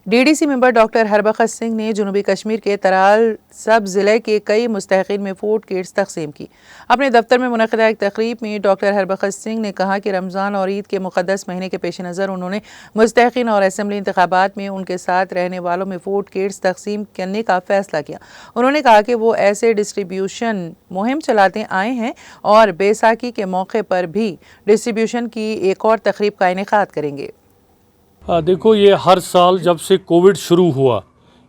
DDC member doctor Harbakhsh Singh ने जनूबी कश्मीर के तराल सब ज़िले के कई मुस्तहिकीन में फूड किट्स तकसीम की। अपने दफ्तर में मुनक़िदा एक तकरीब में डॉक्टर हरबख्श सिंह ने कहा कि रमज़ान और ईद के मुक़द्दस महीने के पेश नज़र उन्होंने मुस्तहिकीन और असम्बली इंतखाबात में उनके साथ रहने वालों में फूड किट्स तकसीम करने का फ़ैसला किया। उन्होंने कहा कि वो ऐसे डिस्ट्रीब्यूशन मुहिम चलाते आए हैं और बैसाखी के मौके पर भी डिस्ट्रीब्यूशन की एक और तकरीब का इनेकाद करेंगे। देखो, ये हर साल जब से कोविड शुरू हुआ,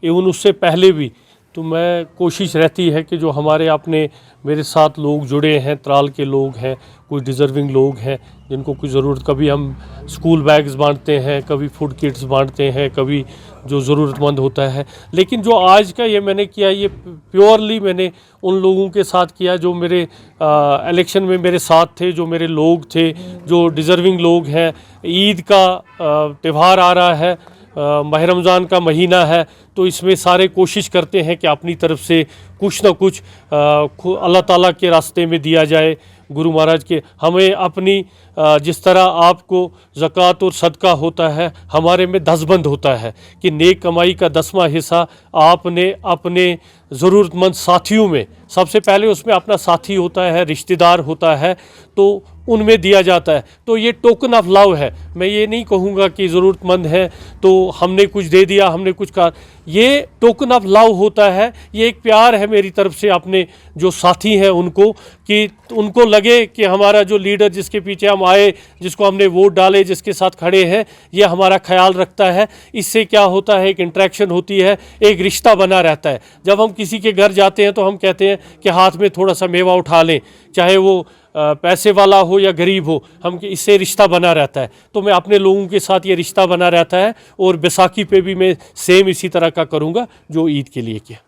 इवन उससे पहले भी, तो मैं कोशिश रहती है कि जो हमारे अपने मेरे साथ लोग जुड़े हैं, त्राल के लोग हैं, कुछ डिज़र्विंग लोग हैं जिनको कुछ ज़रूरत, कभी हम स्कूल बैग्स बांटते हैं, कभी फूड किट्स बांटते हैं, कभी जो ज़रूरतमंद होता है। लेकिन जो आज का ये मैंने किया, ये प्योरली मैंने उन लोगों के साथ किया जो मेरे इलेक्शन में मेरे साथ थे, जो मेरे लोग थे, जो डिज़र्विंग लोग हैं। ईद का त्यौहार आ रहा है, माह रमज़ान का महीना है, तो इसमें सारे कोशिश करते हैं कि अपनी तरफ से कुछ ना कुछ अल्लाह ताला के रास्ते में दिया जाए। गुरु महाराज के हमें अपनी जिस तरह आपको ज़कात और सदका होता है, हमारे में दसबंद होता है कि नेक कमाई का 10वां हिस्सा आपने अपने ज़रूरतमंद साथियों में, सबसे पहले उसमें अपना साथी होता है, रिश्तेदार होता है, तो उनमें दिया जाता है। तो ये टोकन ऑफ लव है। मैं ये नहीं कहूँगा कि ज़रूरतमंद है तो हमने कुछ दे दिया, हमने कुछ कहा। ये टोकन ऑफ लव होता है, ये एक प्यार है मेरी तरफ से अपने जो साथी हैं उनको, कि उनको लगे कि हमारा जो लीडर जिसके पीछे हम आए, जिसको हमने वोट डाले, जिसके साथ खड़े हैं, ये हमारा ख्याल रखता है। इससे क्या होता है, एक इंटरेक्शन होती है, एक रिश्ता बना रहता है। जब हम किसी के घर जाते हैं तो हम कहते हैं कि हाथ में थोड़ा सा मेवा उठा लें, चाहे वो पैसे वाला हो या गरीब हो, हम इससे रिश्ता बना रहता है। तो मैं अपने लोगों के साथ ये रिश्ता बना रहता है, और बैसाखी पे भी मैं सेम इसी तरह का करूँगा जो ईद के लिए किया।